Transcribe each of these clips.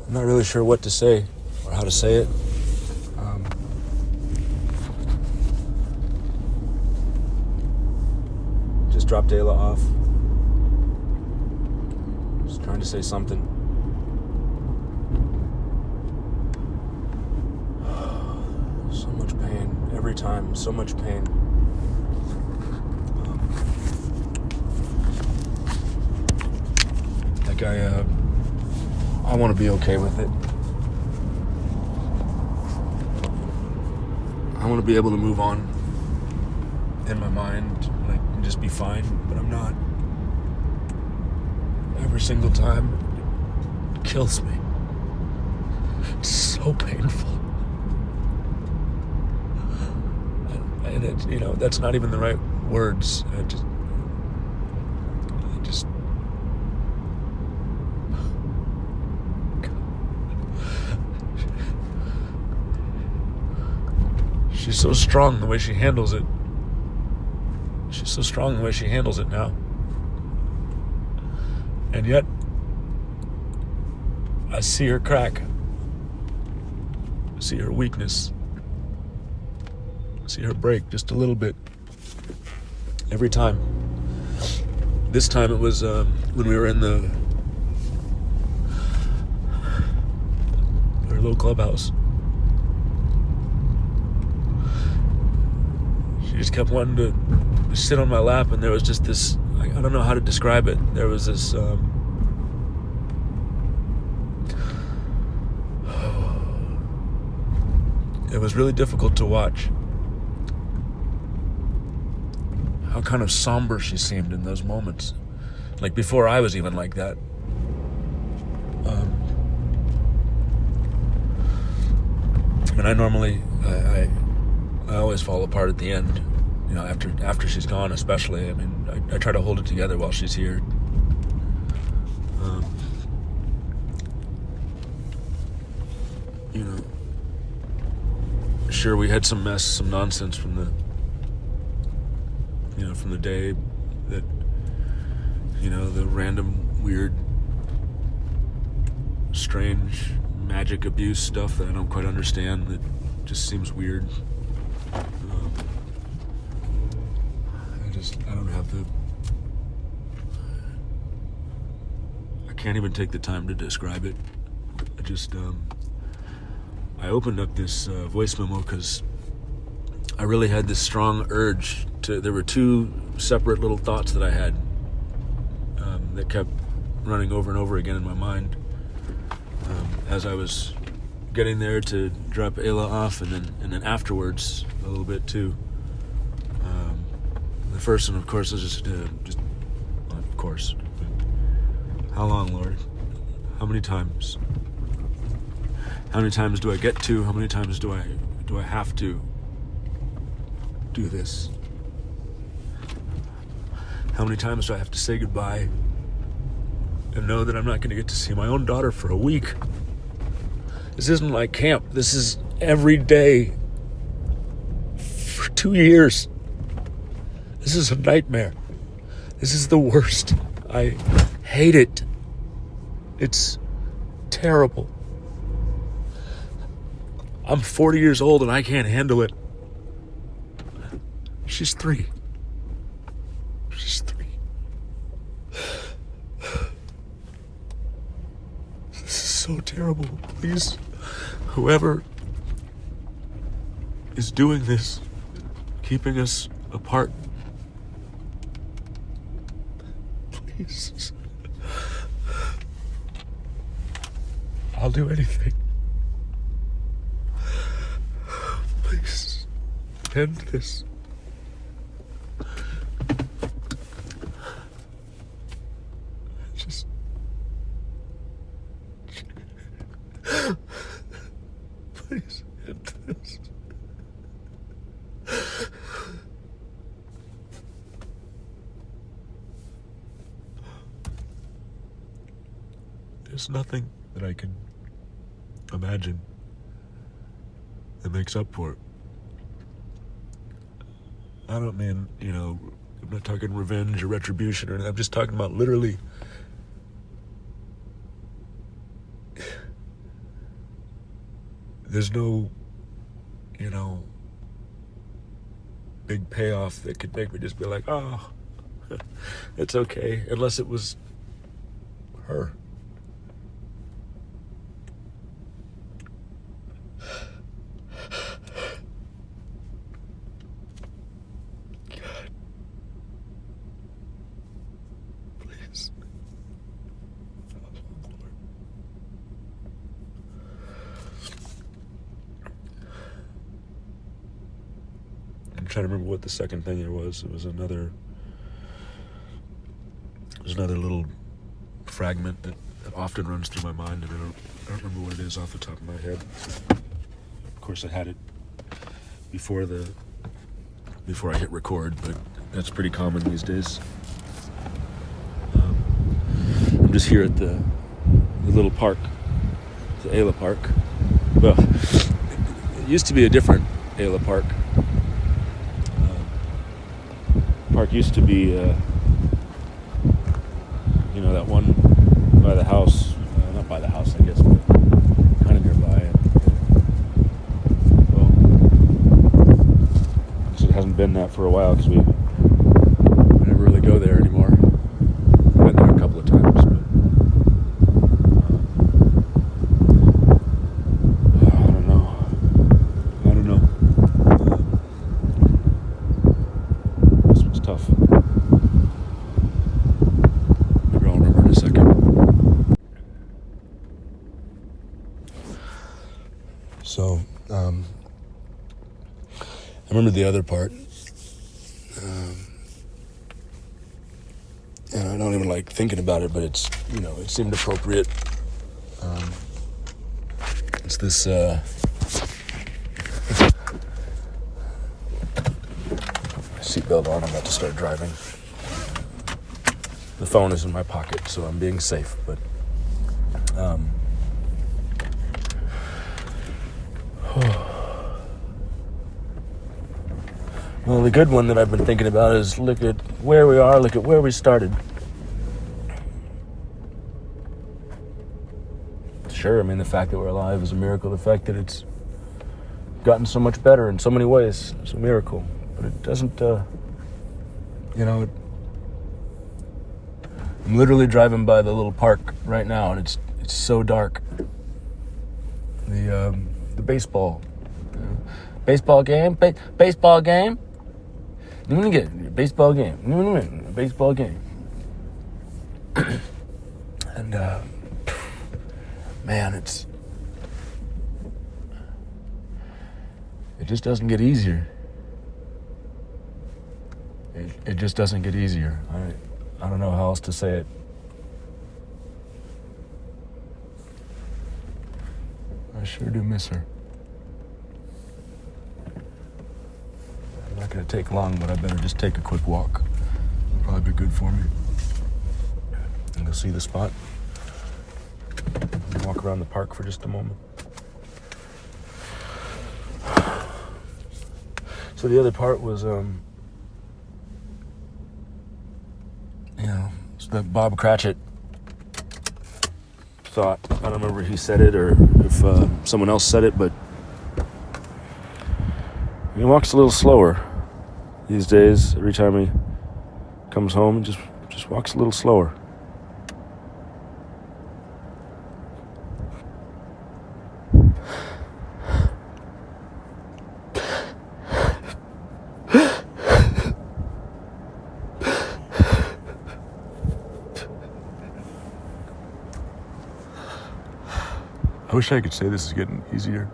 I'm not really sure what to say or how to say it. Just dropped Ayla off. Just trying to say something. So much pain every time. So much pain. Like I want to be okay with it. I want to be able to move on in my mind, like, and just be fine, but I'm not. Every single time, it kills me. It's so painful. And it, that's not even the right words. I just She's so strong the way she handles it. She's so strong the way she handles it now. And yet, I see her crack. I see her weakness. I see her break just a little bit. Every time. This time it was when we were in our little clubhouse. She just kept wanting to sit on my lap, and there was just this, I don't know how to describe it. There was this it was really difficult to watch how kind of somber she seemed in those moments, like before I was even like that. And I normally I always fall apart at the end, after she's gone, especially. I mean, I try to hold it together while she's here. Sure, we had some nonsense from the day that, the random, weird, strange magic abuse stuff that I don't quite understand, that just seems weird. I don't have I can't even take the time to describe it. I opened up this voice memo because I really had this strong urge there were two separate little thoughts that I had that kept running over and over again in my mind as I was getting there to drop Ayla off, and then afterwards a little bit too. The first one, of course, is just of course. How long, Lord? How many times? How many times do I get to? How many times do I have to do this? How many times do I have to say goodbye and know that I'm not going to get to see my own daughter for a week? This isn't like camp. This is every day for 2 years. This is a nightmare. This is the worst. I hate it. It's terrible. I'm 40 years old and I can't handle it. She's 3. She's 3. This is so terrible. Please, whoever is doing this, keeping us apart, please. I'll do anything. Please, end this. Just... Please, end this. There's nothing that I can imagine that makes up for it. I don't mean, I'm not talking revenge or retribution or anything. I'm just talking about literally there's no, big payoff that could make me just be like, oh, it's okay, unless it was her. God. Please. I'm trying to remember what the second thing there was. It was another little fragment that often runs through my mind, and I don't remember what it is off the top of my head. Of course, I had it before I hit record, but that's pretty common these days. I'm just here at the little park, the Ayla Park. Well, it used to be a different Ayla Park. Park used to be, that one by the house. Not by the house, I guess, but kind of nearby. Well, it hasn't been that for a while because we never really go there anymore. Been there a couple of times, but I don't know. This one's tough. Maybe I'll remember in a second. So, I remember the other part. And I don't even like thinking about it, but it's, it seemed appropriate. It's this, seatbelt on, I'm about to start driving. The phone is in my pocket, so I'm being safe, but, well, the good one that I've been thinking about is look at where we are, look at where we started. Sure, the fact that we're alive is a miracle. The fact that it's gotten so much better in so many ways is a miracle. But it doesn't, I'm literally driving by the little park right now, and it's so dark. The baseball game. I'm gonna get a baseball game. I'm gonna win a baseball game. And man, it just doesn't get easier. It just doesn't get easier. I don't know how else to say it. I sure do miss her. I'm not going to take long, but I better just take a quick walk. It'll probably be good for me. And go see the spot. Walk around the park for just a moment. So the other part was, it's the Bob Cratchit thought. I don't remember if he said it or if someone else said it, but he walks a little slower these days. Every time he comes home, just walks a little slower. I wish I could say this is getting easier.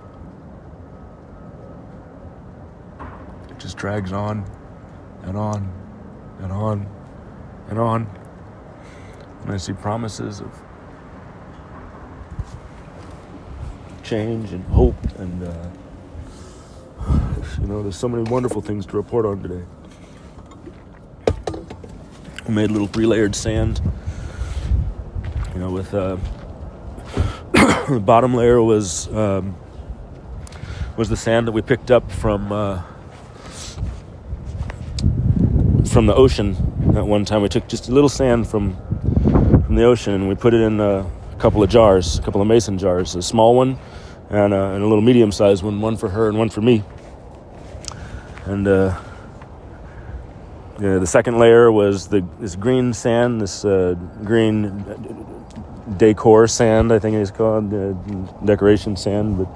It just drags on and on and on and on. And I see promises of change and hope and, there's so many wonderful things to report on today. I made a little 3-layered sand, with the bottom layer was the sand that we picked up from the ocean. At one time, we took just a little sand from the ocean and we put it in a couple of mason jars. A small one and a little medium-sized one for her and one for me. And the second layer was this green sand, this green decor sand, I think it's called, decoration sand, but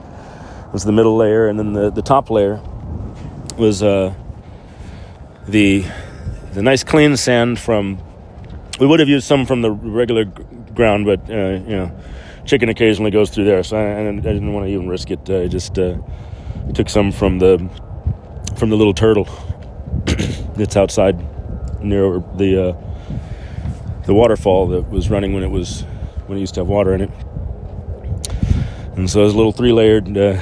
it was the middle layer. And then the top layer was the nice clean sand from, we would have used some from the regular ground, but chicken occasionally goes through there, so I didn't want to even risk it. I just took some from the little turtle that's outside near the waterfall that was running when it used to have water in it. And so those little 3-layered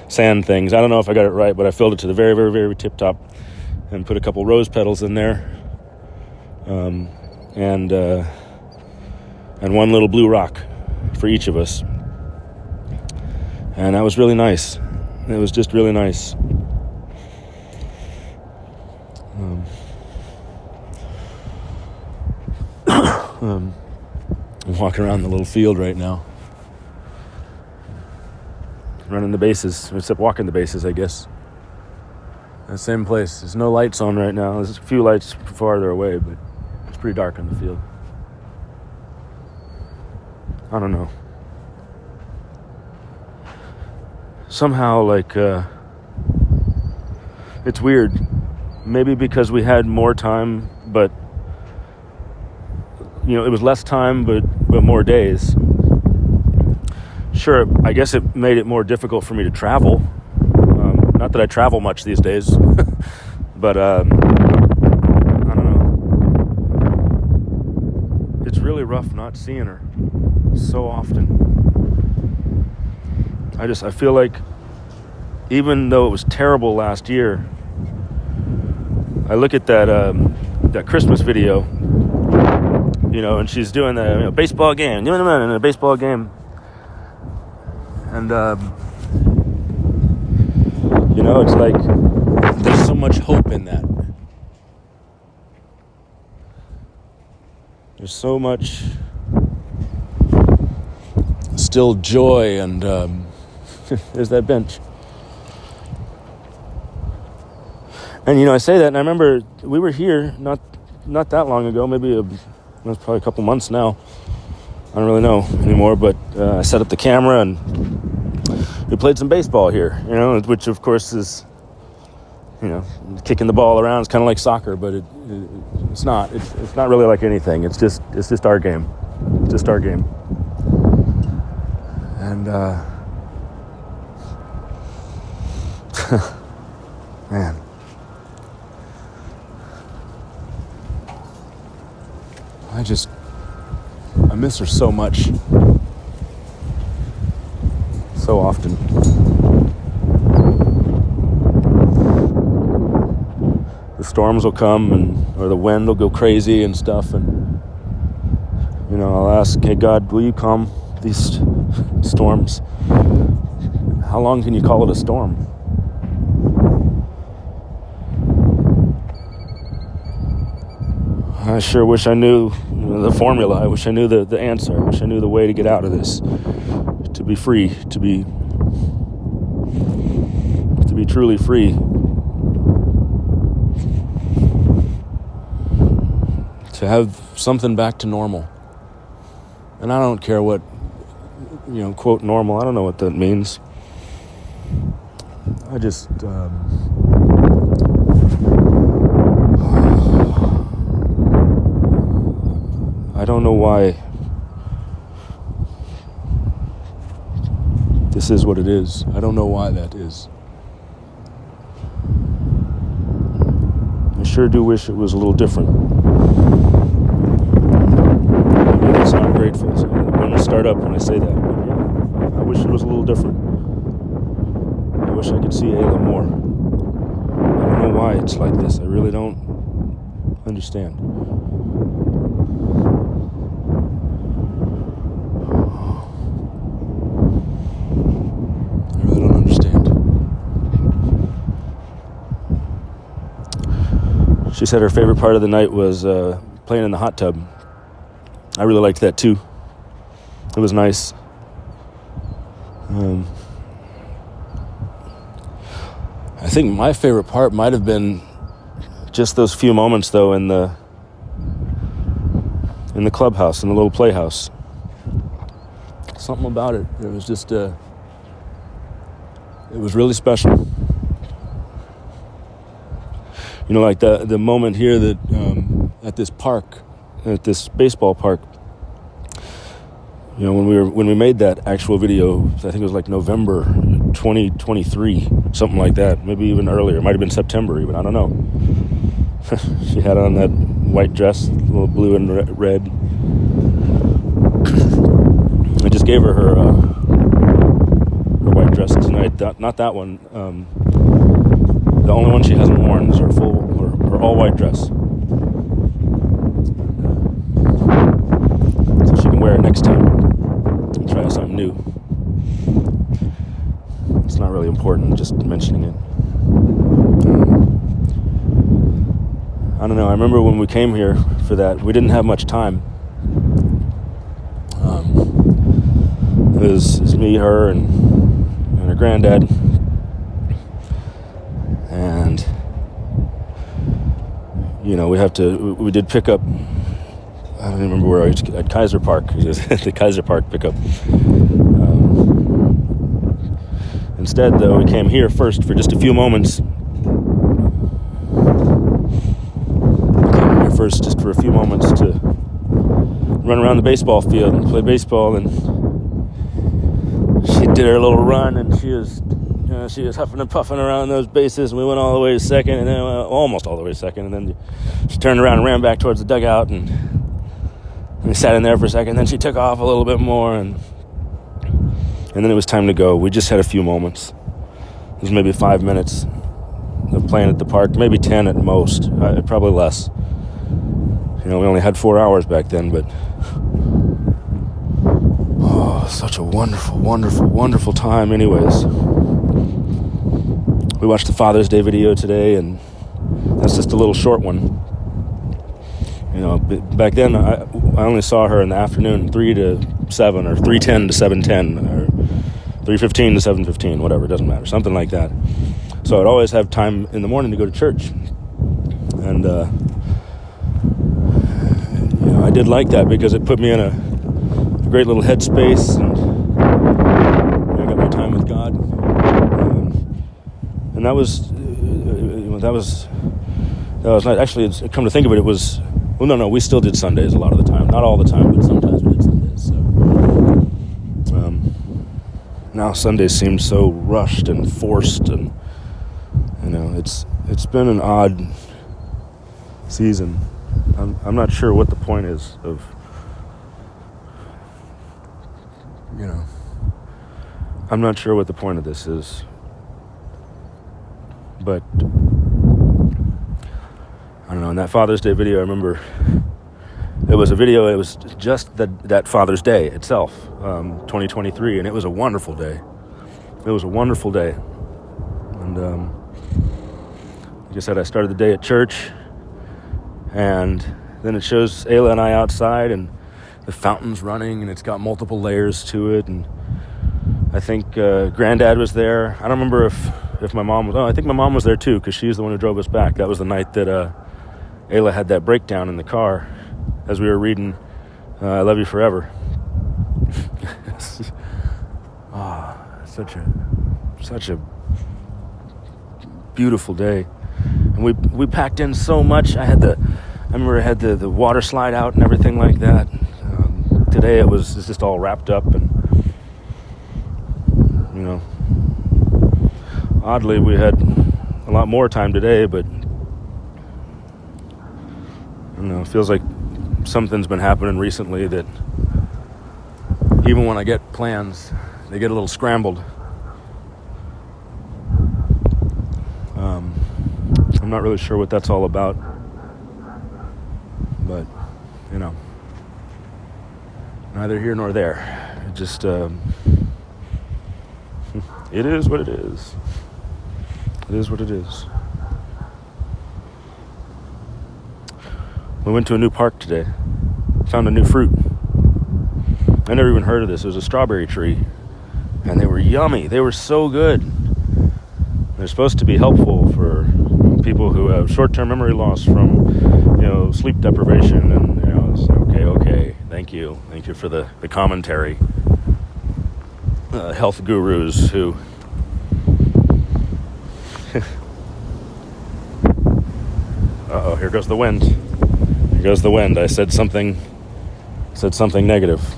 sand things. I don't know if I got it right, but I filled it to the very, very, very tip top and put a couple rose petals in there, and one little blue rock for each of us. And that was really nice. It was just really nice. I'm walking around the little field right now, running the bases, except walking the bases, I guess. The same place. There's no lights on right now. There's a few lights farther away, but it's pretty dark in the field. I don't know. Somehow, it's weird. Maybe because we had more time, but it was less time, but more days. Sure, I guess it made it more difficult for me to travel. Not that I travel much these days, but I don't know. It's really rough not seeing her so often. I feel like even though it was terrible last year, I look at that Christmas video, and she's doing the baseball game, in a baseball game, and it's like there's so much hope in that. There's so much still joy, and there's that bench. And I say that, and I remember we were here not that long ago, maybe it was probably a couple months now. I don't really know anymore, but I set up the camera and we played some baseball here, which of course is, kicking the ball around. It's kind of like soccer, but it's not. It's not really like anything. It's just our game. It's just our game. And man, I miss her so much, so often. The storms will come, or the wind will go crazy and stuff, and I'll ask, hey God, will you calm these storms? How long can you call it a storm? I sure wish I knew the formula. I wish I knew the answer. I wish I knew the way to get out of this, to be free, to be truly free. To have something back to normal. And I don't care what, quote normal, I don't know what that means. I just, I don't know why this is what it is. I don't know why that is. I sure do wish it was a little different. Maybe that's not grateful. So I'm going to start up when I say that. But yeah, I wish it was a little different. I wish I could see Ayla more. I don't know why it's like this. I really don't understand. I really don't understand. She said her favorite part of the night was playing in the hot tub. I really liked that too. It was nice. I think my favorite part might have been just those few moments, though, in the clubhouse, in the little playhouse. Something about it. It was just, it was really special. You know, like the moment here that at this park, at this baseball park. You know, when we made that actual video, I think it was like November 2023, something like that. Maybe even earlier. It might have been September even. I don't know. She had on that white dress, a little blue and red. I just gave her white dress tonight. Not that one. The only one she hasn't worn is her all white dress. So she can wear it next time. Try something new. It's not really important, just mentioning it. I don't know. I remember when we came here for that, we didn't have much time. It was me, her, and her granddad. And, you know, we did pick up, I don't even remember where I was, at Kaiser Park, the Kaiser Park pickup. Instead, though, we came here first for just a few moments. Just for a few moments to run around the baseball field and play baseball, and she did her little run, and she was huffing and puffing around those bases, and we went all the way to second, and then almost all the way to second, and then she turned around and ran back towards the dugout, and we sat in there for a second, and then she took off a little bit more, and then it was time to go. We just had a few moments. It was maybe 5 minutes of playing at the park, maybe 10 at most, probably less. You know, we only had 4 hours back then, but such a wonderful, wonderful, wonderful time anyways. We watched the Father's Day video today, and that's just a little short one. You know, back then I only saw her in the afternoon, 3 to 7, or 3:10 to 7:10, or 3:15 to 7:15, whatever, it doesn't matter, something like that. So I'd always have time in the morning to go to church. And you know, I did like that because it put me in a great little headspace, and I got my time with God. And that was nice. Actually, it's come to think of it, no, we still did Sundays a lot of the time. Not all the time, but sometimes we did Sundays. So now Sundays seem so rushed and forced, and you know, it's been an odd season. I'm not sure what the point is of, you know, I'm not sure what the point of this is, but I don't know. In that Father's Day video, I remember it was just that Father's Day itself, 2023, and it was a wonderful day. It was a wonderful day. And like I said, I started the day at church, and then it shows Ayla and I outside, and the fountain's running, and it's got multiple layers to it, and I think Granddad was there. I don't remember if my mom was. Oh, I think my mom was there too, because she's the one who drove us back. That was the night that Ayla had that breakdown in the car as we were reading I Love You Forever. Such a beautiful day. And we packed in so much. I remember I had the water slide out and everything like that. Today it's just all wrapped up, and you know, oddly we had a lot more time today, but I don't know, it feels like something's been happening recently that even when I get plans, they get a little scrambled. I'm not really sure what that's all about, but you know, neither here nor there. It just it is what it is. It is what it is. We went to a new park today. Found a new fruit. I never even heard of this. It was a strawberry tree. And they were yummy. They were so good. They're supposed to be helpful for people who have short-term memory loss from, sleep deprivation. And, it's okay. Thank you for the commentary. Health gurus who... Uh-oh, here goes the wind. I said something negative.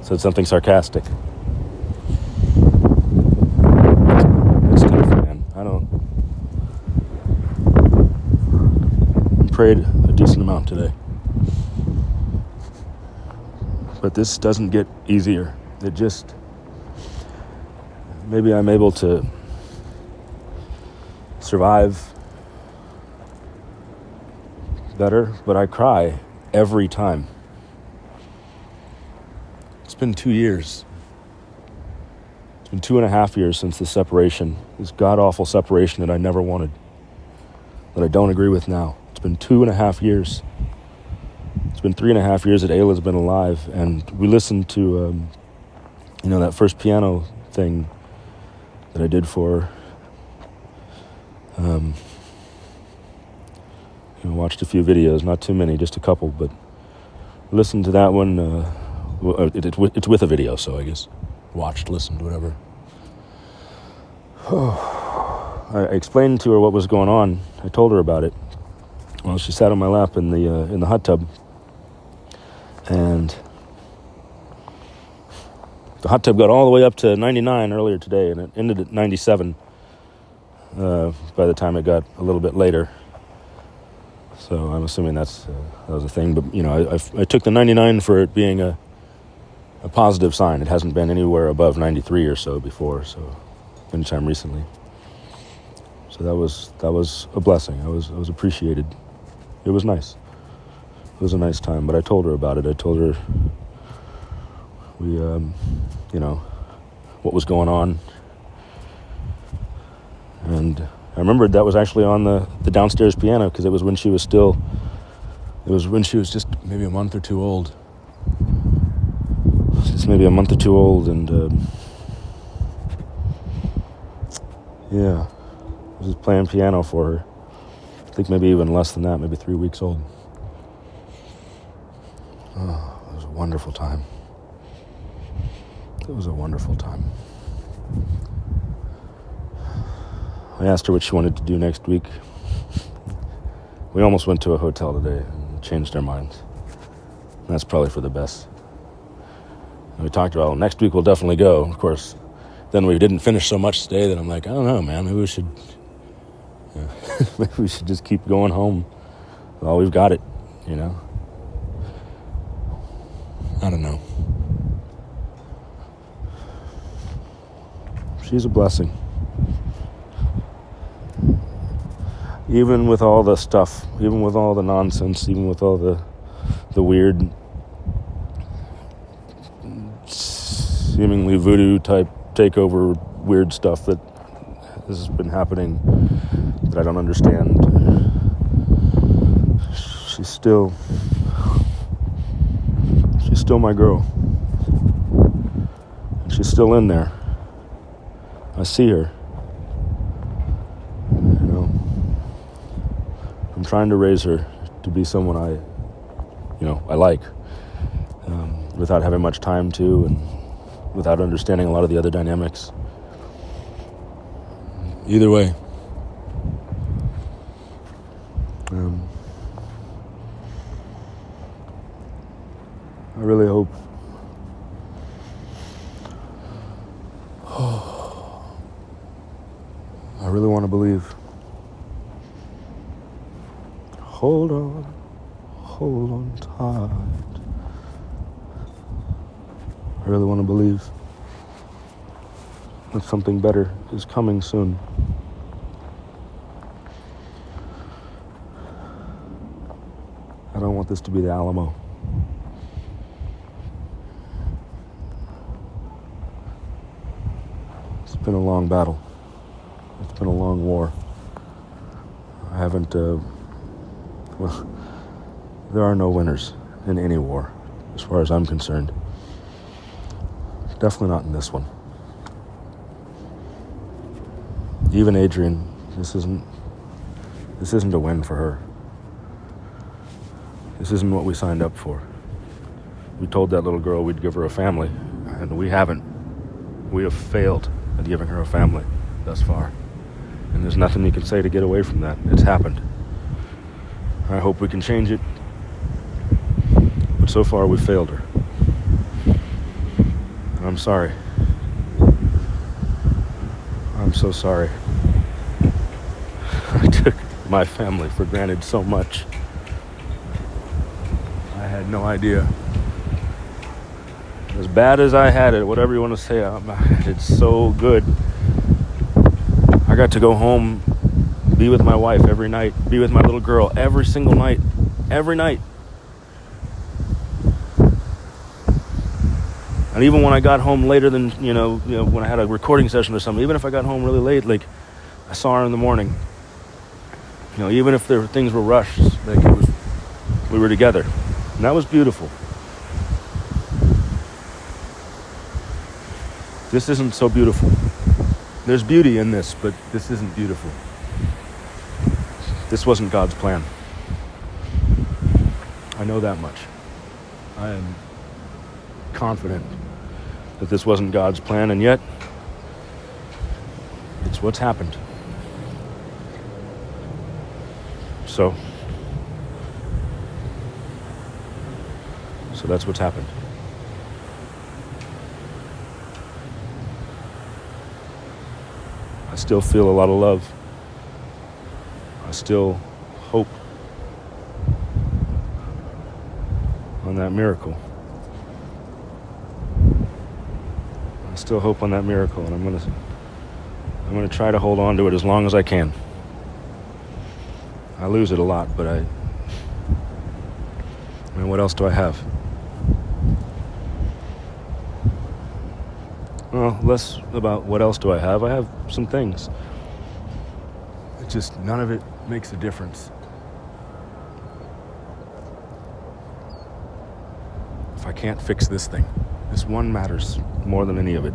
Said something sarcastic. It's tough, man. I prayed a decent amount today. But this doesn't get easier. It just... Maybe I'm able to survive better, but I cry every time. It's been 2 years. It's been 2.5 years since the separation, this god-awful separation that I never wanted, that I don't agree with now. It's been 2.5 years. It's been 3.5 years that Ayla's been alive, and we listened to, that first piano thing that I did for her. Watched a few videos, not too many, just a couple, but listened to that one. It's with a video, so I guess listened, whatever. I explained to her what was going on. I told her about it. Well, she sat on my lap in the hot tub, and the hot tub got all the way up to 99 earlier today, and it ended at 97 by the time it got a little bit later. So I'm assuming that was a thing. But, I took the 99 for it being a positive sign. It hasn't been anywhere above 93 or so before, so anytime recently. So that was a blessing. I was appreciated. It was nice. It was a nice time. But I told her about it. I told her what was going on. And I remembered that was actually on the downstairs piano, because it was when she was just maybe a month or two old. Just maybe a month or two old, and I was just playing piano for her. I think maybe even less than that, maybe 3 weeks old. Oh, it was a wonderful time. It was a wonderful time. I asked her what she wanted to do next week. We almost went to a hotel today and changed our minds. That's probably for the best. And we talked about, next week we'll definitely go. Of course, then we didn't finish so much today that I'm like, I don't know, man. Maybe we should just keep going home. Well, we've got it, I don't know. She's a blessing. Even with all the stuff, even with all the nonsense, even with all the weird, seemingly voodoo type takeover weird stuff that has been happening that I don't understand, she's still my girl. And she's still in there. I see her. I'm trying to raise her to be someone I like, without having much time to, and without understanding a lot of the other dynamics. Either way, I really hope I really want to believe. Hold on tight. I really want to believe that something better is coming soon. I don't want this to be the Alamo. It's been a long battle. It's been a long war. I haven't... Well, there are no winners in any war, as far as I'm concerned. Definitely not in this one. Even Adrian, this isn't a win for her. This isn't what we signed up for. We told that little girl we'd give her a family, and we haven't. We have failed at giving her a family thus far. And there's nothing you can say to get away from that. It's happened. I hope we can change it. But so far, we failed her. And I'm sorry. I'm so sorry. I took my family for granted so much. I had no idea. As bad as I had it, whatever you want to say, it's so good. I got to go home, be with my wife every night, be with my little girl every single night, every night. And even when I got home later than, when I had a recording session or something, even if I got home really late, like I saw her in the morning. Even if things were rushed, we were together. And that was beautiful. This isn't so beautiful. There's beauty in this, but this isn't beautiful. This wasn't God's plan. I know that much. I am confident that this wasn't God's plan, and yet it's what's happened. So that's what's happened. I still feel a lot of love. I still hope on that miracle. I still hope on that miracle, and I'm gonna try to hold on to it as long as I can. I lose it a lot, but I mean, what else do I have? Well, less about what else do I have. I have some things. It's just none of it makes a difference. If I can't fix this thing, this one matters more than any of it.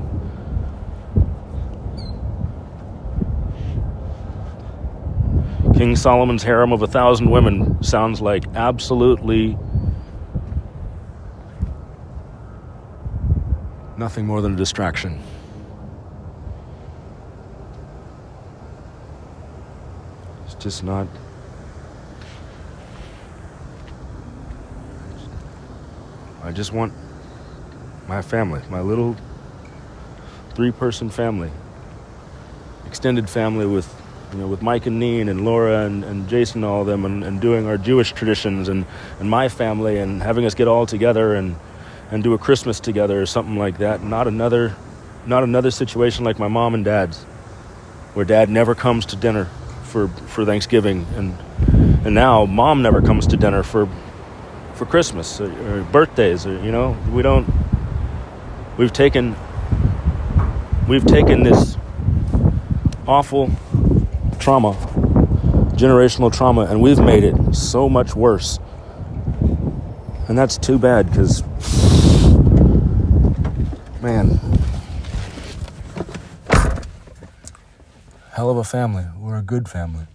King Solomon's harem of 1,000 women sounds like absolutely nothing more than a distraction. It's just not. I just want my family, my little 3-person family, extended family with Mike and Neen and Laura and Jason, all of them, and doing our Jewish traditions and my family, and having us get all together and do a Christmas together or something like that. Not another situation like my mom and dad's, where dad never comes to dinner for Thanksgiving, and now mom never comes to dinner for Christmas or birthdays, or we've taken this awful trauma, generational trauma, and we've made it so much worse. And that's too bad, because man, hell of a family. We're a good family.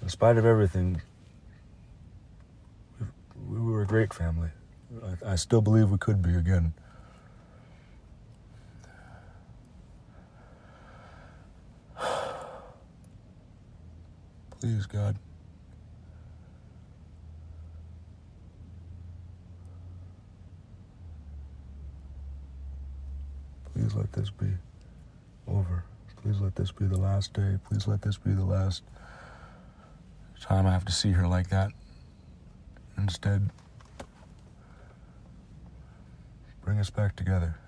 In spite of everything, we were a great family. I still believe we could be again. Please, God. Please let this be over. Please let this be the last day. Please let this be the last time I have to see her like that. Instead, bring us back together.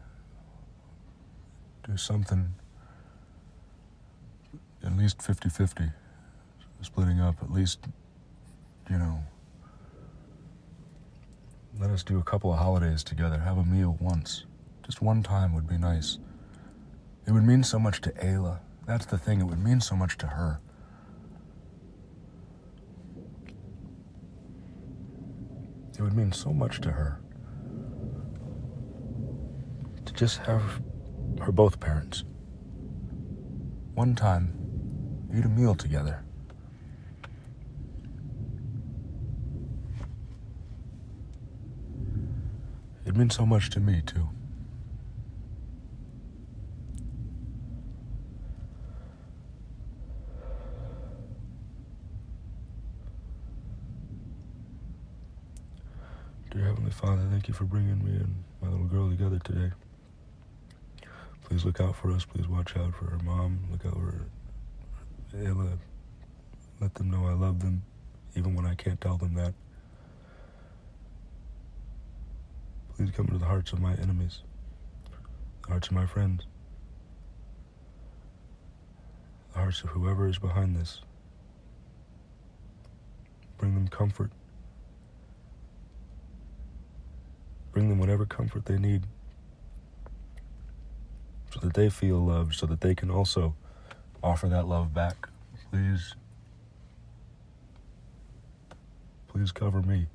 Do something at least 50-50. Splitting up, at least, let us do a couple of holidays together. Have a meal once. Just one time would be nice. It would mean so much to Ayla. That's the thing. It would mean so much to her. It would mean so much to her to just have her both parents one time, eat a meal together. It meant so much to me, too. Dear Heavenly Father, thank you for bringing me and my little girl together today. Please look out for us. Please watch out for her mom. Look out for Ayla. Let them know I love them, even when I can't tell them that. Please come into the hearts of my enemies, the hearts of my friends, the hearts of whoever is behind this. Bring them comfort. Bring them whatever comfort they need so that they feel loved, so that they can also offer that love back. Please cover me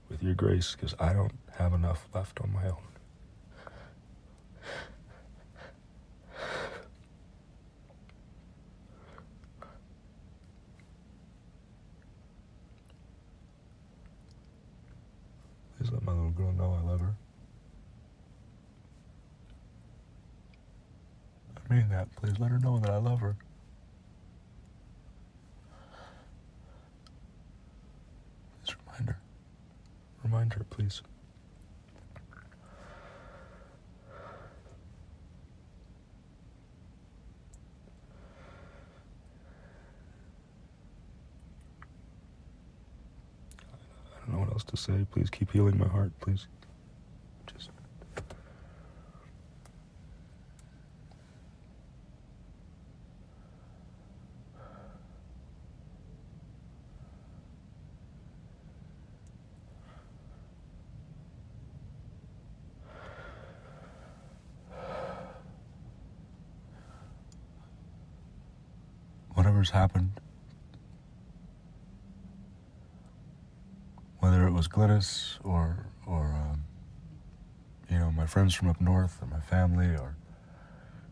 with your grace, because I don't have enough left on my own. Please let my little girl know I love her. I mean that. Please let her know that I love her. Please remind her, please. I don't know what else to say. Please keep healing my heart, please. Just whatever's happened, whether it was Glynis or my friends from up north, or my family,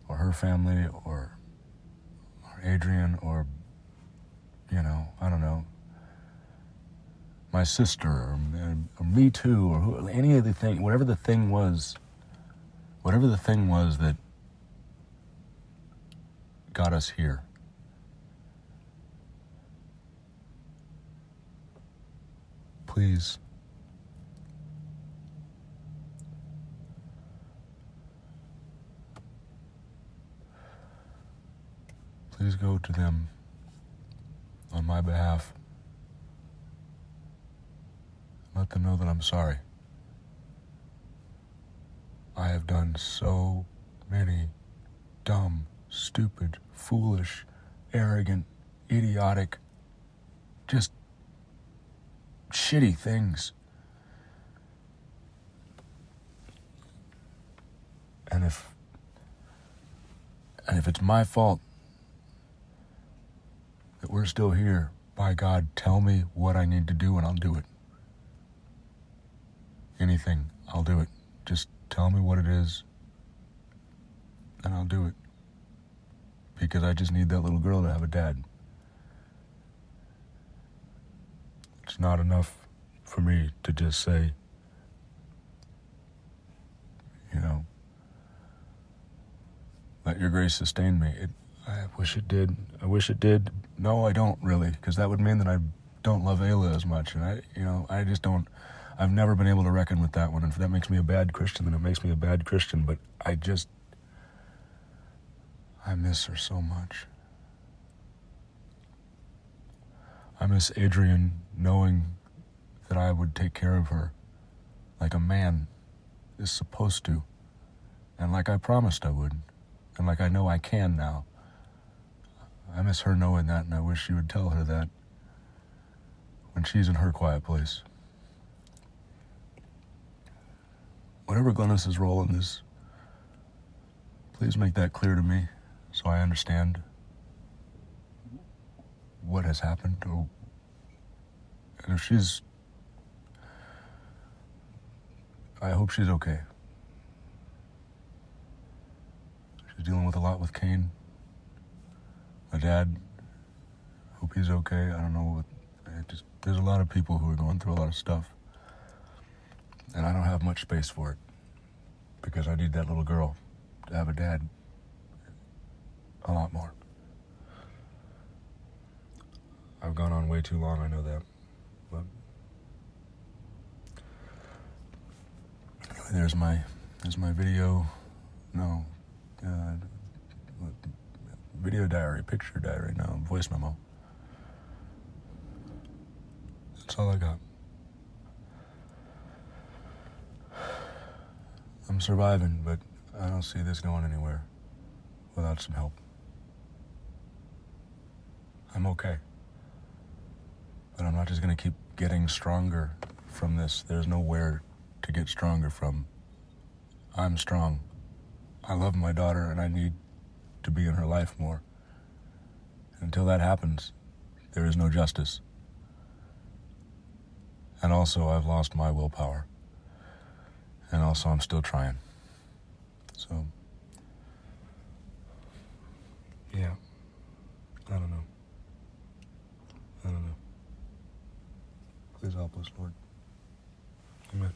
or her family, or Adrian, or I don't know, my sister, or me too, or any of the thing, whatever the thing was that got us here. Please go to them on my behalf. Let them know that I'm sorry. I have done so many dumb, stupid, foolish, arrogant, idiotic, just shitty things. And if it's my fault that we're still here, by God, tell me what I need to do and I'll do it. Anything, I'll do it. Just tell me what it is and I'll do it. Because I just need that little girl to have a dad. It's not enough for me to just say, let your grace sustain me. I wish it did. No, I don't really, because that would mean that I don't love Ayla as much. And I just don't. I've never been able to reckon with that one. And if that makes me a bad Christian, then it makes me a bad Christian. But I miss her so much. I miss Adrian knowing that I would take care of her like a man is supposed to. And like I promised I would. And like I know I can now. I miss her knowing that, and I wish she would tell her that when she's in her quiet place. Whatever Glynis's role in this, please make that clear to me so I understand what has happened. And if I hope she's okay. She's dealing with a lot with Kane. My dad, hope he's okay. I don't know there's a lot of people who are going through a lot of stuff. And I don't have much space for it because I need that little girl to have a dad a lot more. I've gone on way too long, I know that. But anyway, there's my video. No, video diary, picture diary, no, voice memo. That's all I got. I'm surviving, but I don't see this going anywhere without some help. I'm okay. But I'm not just going to keep getting stronger from this. There's nowhere to get stronger from. I'm strong. I love my daughter, and I need to be in her life more. Until that happens, there is no justice. And also, I've lost my willpower. And also, I'm still trying. So, yeah. I don't know. Please help us, Lord. Amen.